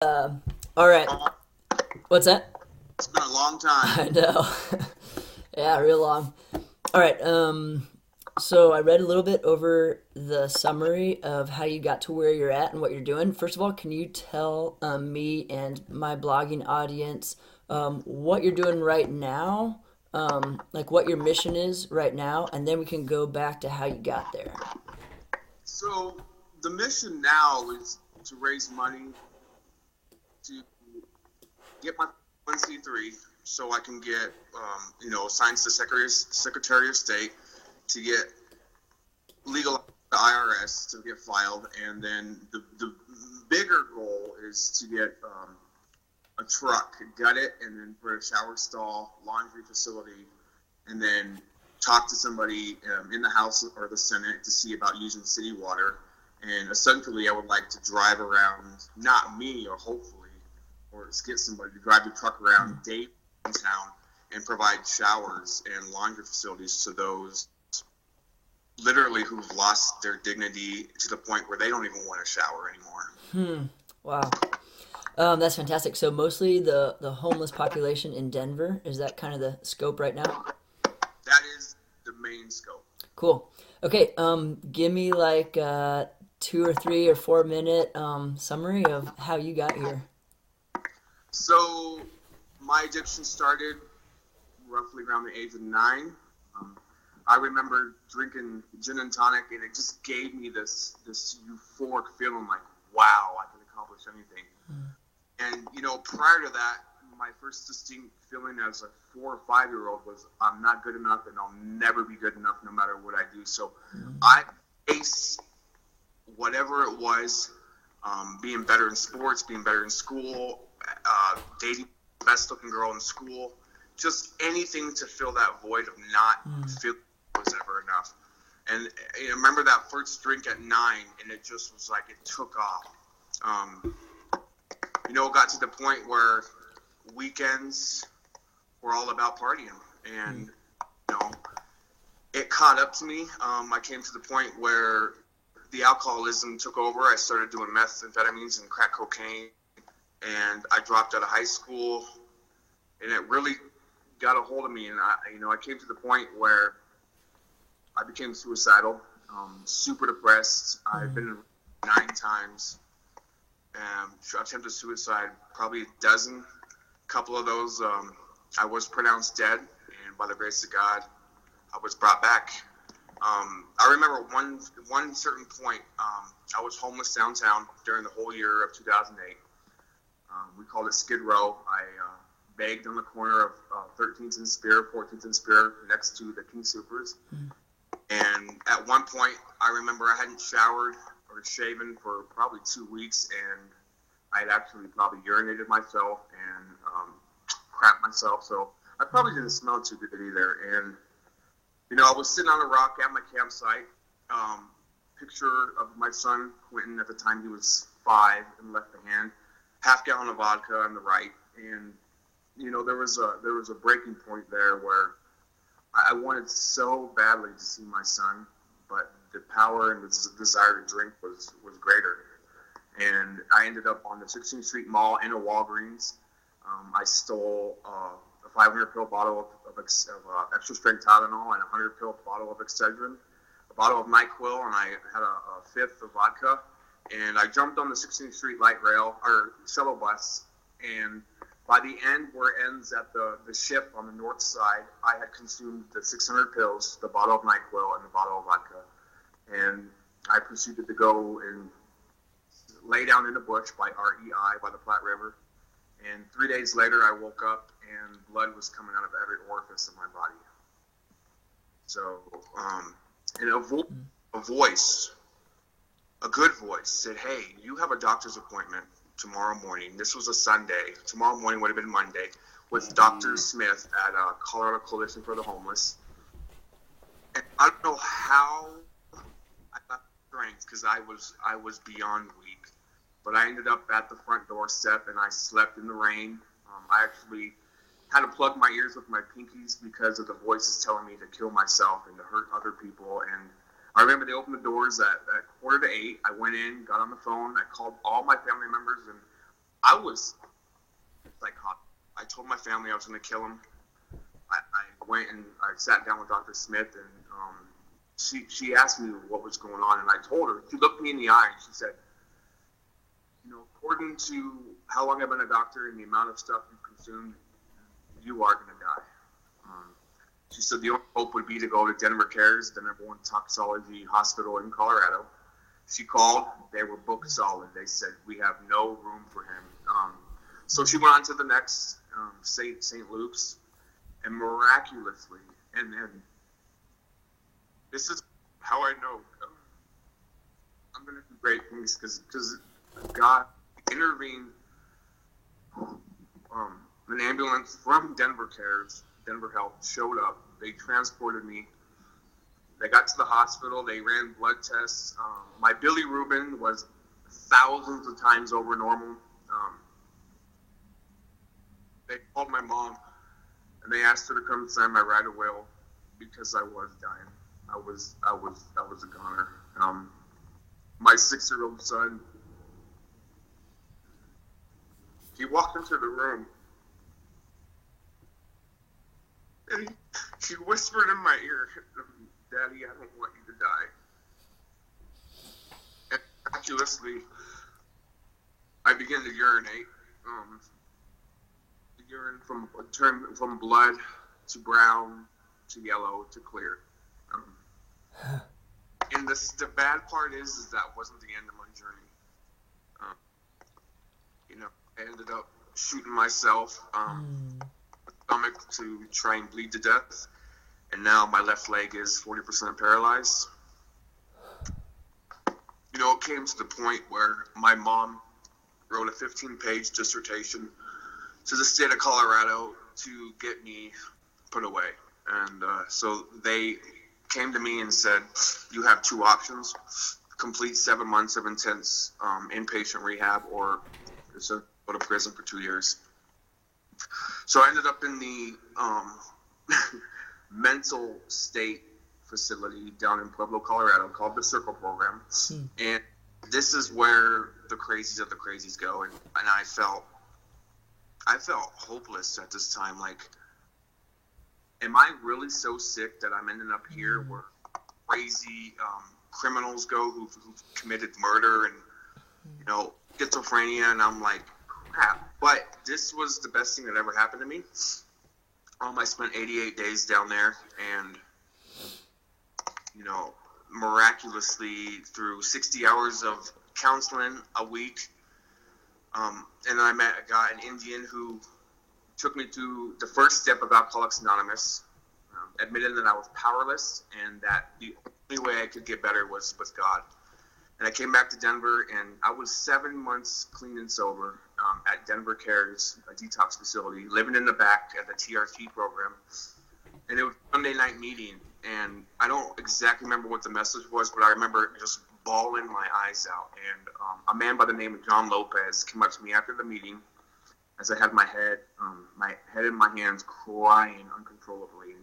Uh, all right. What's that? It's been a long time. I know. Yeah, real long. All right. So I read a little bit over the summary of how you got to where you're at and what you're doing. First of all, can you tell me and my blogging audience what you're doing right now, like what your mission is right now, and then we can go back to how you got there. So the mission now is to raise money to get my 1C3 so I can get, assigned to the Secretary of State to get legal the IRS to get filed. And then the bigger goal is to get a truck, gut it, and then put a shower stall, laundry facility, and then talk to somebody in the House or the Senate to see about using city water. And essentially, I would like to drive around, not me, or hopefully, or just get somebody to drive the truck around daily in town and provide showers and laundry facilities to those literally who've lost their dignity to the point where they don't even want to shower anymore. Wow. That's fantastic. So mostly the homeless population in Denver, is that kind of the scope right now? That is the main scope. Cool. Okay, give me like 2 or 3 or 4 minute summary of how you got here. So my addiction started roughly around the age of 9. Um, I remember drinking gin and tonic, and it just gave me this euphoric feeling like, wow, I can accomplish anything. And prior to that, my first distinct feeling as a 4 or 5 year old was I'm not good enough, and I'll never be good enough no matter what I do. So I faced whatever it was, being better in sports, being better in school, dating the best looking girl in school, just anything to fill that void of not feeling it was ever enough. And I remember that first drink at 9, and it just was like it took off. It got to the point where weekends were all about partying, and it caught up to me. I came to the point where the alcoholism took over. I started doing methamphetamines and crack cocaine, and I dropped out of high school, and it really got a hold of me. And I came to the point where I became suicidal, super depressed. I've been 9 times. Attempted suicide, probably a dozen. A couple of those, I was pronounced dead, and by the grace of God, I was brought back. I remember one certain point. I was homeless downtown during the whole year of 2008. We called it Skid Row. I begged on the corner of 13th and Spear, 14th and Spear, next to the King Soopers. And at one point, I remember I hadn't showered or shaven for probably 2 weeks, and I had actually probably urinated myself and crapped myself. So I probably didn't smell too good either. And I was sitting on a rock at my campsite. Picture of my son Quentin, at the time he was 5, in left hand, half gallon of vodka on the right. And there was a breaking point there where I wanted so badly to see my son, but the power and the desire to drink was greater. And I ended up on the 16th Street Mall in a Walgreens. I stole a 500 pill bottle of extra strength Tylenol and a 100 pill bottle of Excedrin, a bottle of NyQuil, and I had a fifth of vodka. And I jumped on the 16th Street light rail or shuttle bus, and by the end, where it ends at the ship on the north side, I had consumed the 600 pills, the bottle of NyQuil, and the bottle of vodka. And I proceeded to go and lay down in the bush by REI, by the Platte River. And 3 days later, I woke up and blood was coming out of every orifice of my body. So, and a voice, a good voice, said, "Hey, you have a doctor's appointment tomorrow morning." This was a Sunday. Tomorrow morning would have been Monday, with Dr. Smith at Colorado Coalition for the Homeless. And I don't know how I got strength, because I was beyond weak. But I ended up at the front doorstep, and I slept in the rain. I actually had to plug my ears with my pinkies because of the voices telling me to kill myself and to hurt other people. And I remember they opened the doors at 7:45. I went in, got on the phone, I called all my family members, and I was psychotic. I told my family I was going to kill him. I went and I sat down with Dr. Smith, and she asked me what was going on, and I told her. She looked me in the eye, and she said, according to how long I've been a doctor and the amount of stuff you've consumed, you are going to die. She said the only hope would be to go to Denver Cares, the #1 toxicology hospital in Colorado. She called. They were booked solid. They said, we have no room for him. So she went on to the next, St. Luke's, and miraculously, and this is how I know I'm going to do great things, because God intervened. An ambulance from Denver Cares, Denver Health, showed up. They transported me. They got to the hospital. They ran blood tests. My bilirubin was thousands of times over normal. They called my mom, and they asked her to come sign my right of will, because I was dying. I was a goner. My 6-year-old son, he walked into the room, and he whispered in my ear, Daddy, I don't want you to die. And miraculously, I began to urinate. The urine turned from blood to brown to yellow to clear. And the bad part is that wasn't the end of my journey. I ended up shooting myself in the stomach to try and bleed to death. And now my left leg is 40% paralyzed. It came to the point where my mom wrote a 15-page dissertation to the state of Colorado to get me put away. And so they came to me and said, you have 2 options: complete 7 months of intense inpatient rehab, or go to prison for 2 years. So I ended up in the mental state facility down in Pueblo, Colorado, called the Circle Program. And this is where the crazies of the crazies go. And I felt hopeless at this time. Like, am I really so sick that I'm ending up here where crazy criminals go who've committed murder and, schizophrenia? And I'm like, crap. But this was the best thing that ever happened to me. I spent 88 days down there, and, miraculously, through 60 hours of counseling a week, and I met a guy, an Indian, who took me to the first step of Alcoholics Anonymous, admitted that I was powerless and that the only way I could get better was with God. And I came back to Denver, and I was 7 months clean and sober at Denver Cares, a detox facility, living in the back at the TRT program. And it was a Sunday night meeting, and I don't exactly remember what the message was, but I remember just bawling my eyes out. And a man by the name of John Lopez came up to me after the meeting as I had my head in my hands, crying uncontrollably.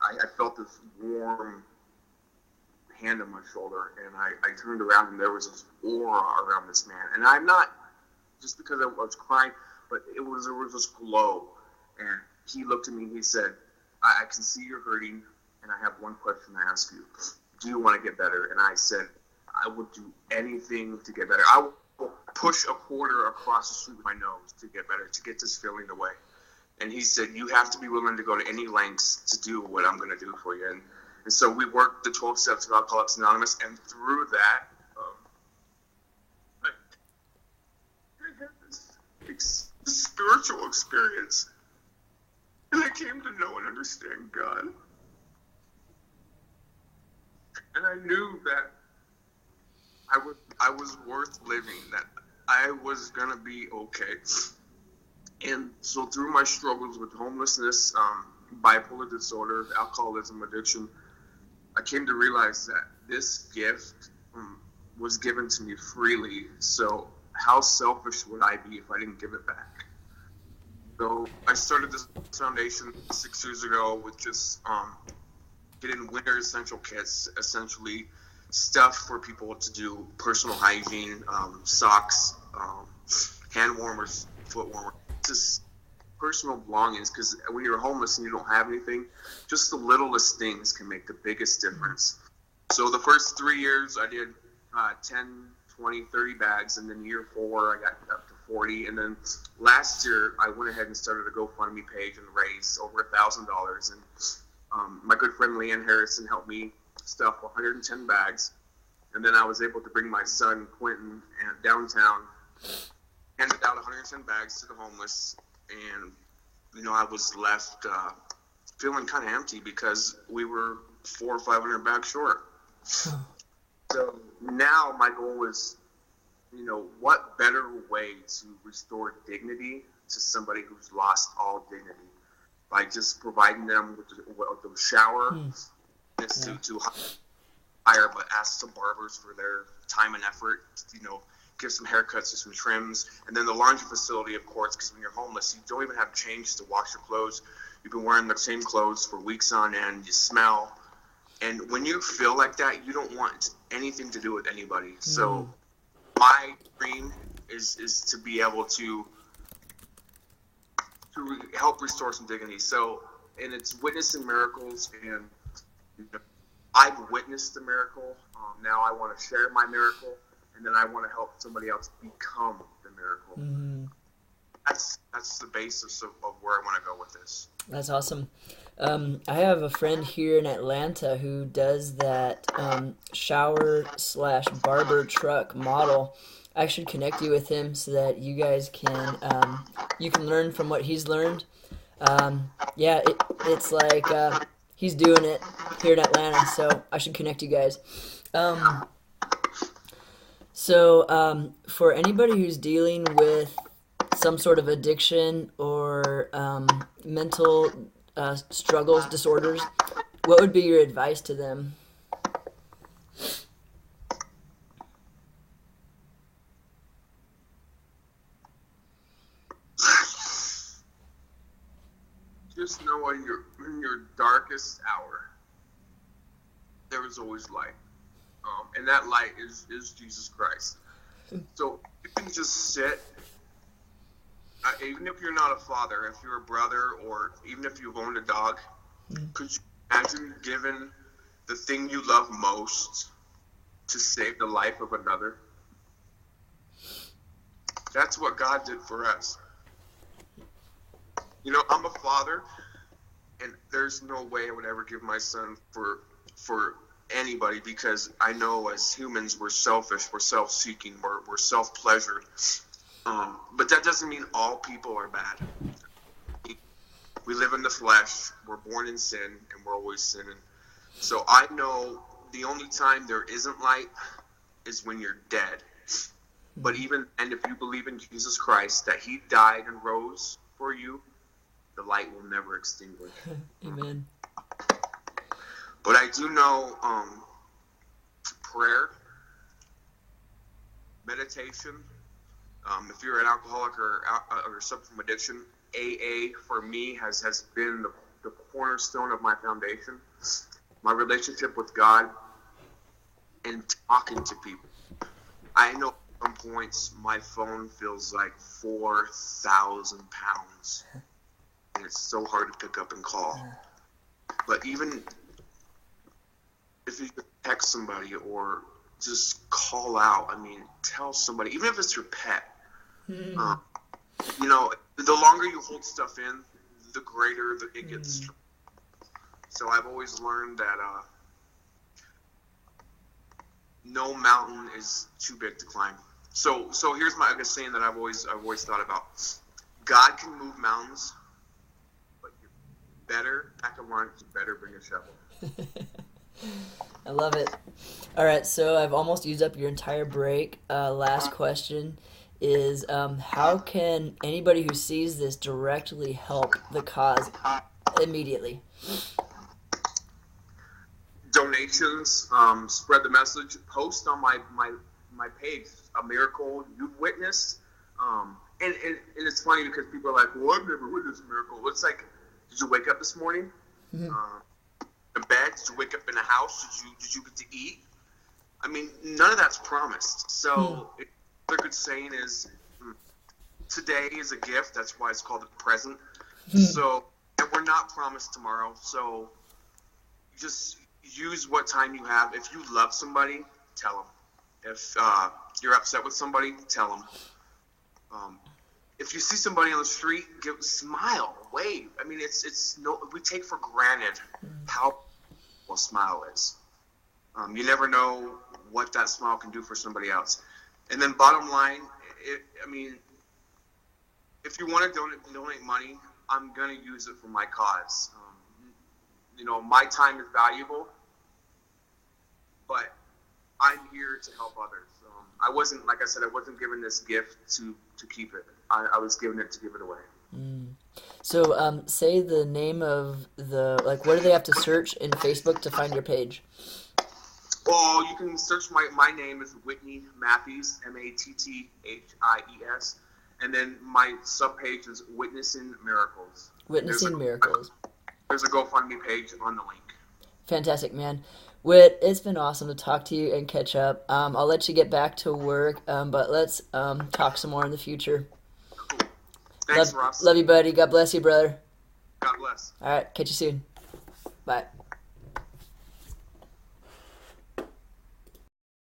I felt this warm hand on my shoulder, and I turned around, and there was this aura around this man. And I'm not just because I was crying, but there was this glow. And he looked at me and he said, I can see you're hurting, and I have one question to ask you. Do you want to get better? And I said, I would do anything to get better. I will push a quarter across the street with my nose to get better, to get this feeling away. And he said, you have to be willing to go to any lengths to do what I'm going to do for you. And so we worked the 12 steps of Alcoholics Anonymous, and through that, I had this spiritual experience, and I came to know and understand God. And I knew that I was worth living, that I was going to be okay. And so through my struggles with homelessness, bipolar disorder, alcoholism, addiction, I came to realize that this gift was given to me freely. So how selfish would I be if I didn't give it back? So I started this foundation 6 years ago with just getting winter essential kits, essentially stuff for people to do personal hygiene, socks, hand warmers, foot warmers, just personal belongings. Because when you're homeless and you don't have anything, just the littlest things can make the biggest difference. So the first 3 years I did 10, 20, 30 bags, and then year 4 I got up to 40. And then last year I went ahead and started a GoFundMe page and raised over $1,000. And my good friend Leanne Harrison helped me stuff 110 bags. And then I was able to bring my son Quentin downtown, handed out 110 bags to the homeless, and I was left feeling kind of empty because we were 400 or 500 bags short. So now my goal is, what better way to restore dignity to somebody who's lost all dignity by just providing them with the shower, to hire, but ask some barbers for their time and effort, give some haircuts or some trims, and then the laundry facility, of course, because when you're homeless, you don't even have change to wash your clothes. You've been wearing the same clothes for weeks on end. You smell. And when you feel like that, you don't want anything to do with anybody. So my dream is to be able to help restore some dignity. So, and it's witnessing miracles, and I've witnessed the miracle. Now I want to share my miracle, and then I want to help somebody else become the miracle. Mm-hmm. That's the basis of where I want to go with this. That's awesome. I have a friend here in Atlanta who does that shower/barber truck model. I should connect you with him so that you guys can you can learn from what he's learned. It's like he's doing it here in Atlanta, so I should connect you guys. For anybody who's dealing with some sort of addiction or mental struggles, disorders, what would be your advice to them? Just know in your darkest hour, there is always light. And that light is Jesus Christ. So you can just sit, even if you're not a father, if you're a brother, or even if you've owned a dog, could you imagine giving the thing you love most to save the life of another? That's what God did for us. I'm a father, and there's no way I would ever give my son for anybody, because I know as humans we're selfish, we're self-seeking, we're self-pleasured. But that doesn't mean all people are bad. We live in the flesh, we're born in sin, and we're always sinning. So I know the only time there isn't light is when you're dead. But even, and if you believe in Jesus Christ, that he died and rose for you, the light will never extinguish. Amen. But I do know prayer, meditation. If you're an alcoholic or suffer from addiction, AA for me has been the cornerstone of my foundation. My relationship with God and talking to people. I know at some points my phone feels like 4,000 pounds. And it's so hard to pick up and call. But even if you text somebody or just call out, tell somebody, even if it's your pet, the longer you hold stuff in, the greater it gets. So I've always learned that no mountain is too big to climb. So here's my saying that I've always thought about. God can move mountains, but you better pack a lunch, you better bring a shovel. I love it. All right, so I've almost used up your entire break. Last question is, how can anybody who sees this directly help the cause immediately? Donations, spread the message, post on my page a miracle you've witnessed. And it's funny because people are like, well, I've never witnessed a miracle. It's like, did you wake up this morning? In bed? Did you wake up in a house? Did you get to eat? None of that's promised. So another good saying is, today is a gift. That's why it's called the present. So, and we're not promised tomorrow. So, just use what time you have. If you love somebody, tell them. If you're upset with somebody, tell them. If you see somebody on the street, smile, wave. I mean, it's no. We take for granted how a smile is. You never know what that smile can do for somebody else. And then, bottom line, if you want to donate money, I'm gonna use it for my cause. My time is valuable, but I'm here to help others. I wasn't, like I said, I wasn't given this gift to keep it. I was given it to give it away. So, say the name of what do they have to search in Facebook to find your page? Well, you can search my name is Whitney Matthies, Mathies, and then my subpage is Witnessing Miracles. Witnessing Miracles. There's a GoFundMe page on the link. Fantastic, man. Whit, it's been awesome to talk to you and catch up. I'll let you get back to work, but let's talk some more in the future. Cool. Thanks, Ross. Love you, buddy. God bless you, brother. God bless. All right, catch you soon. Bye.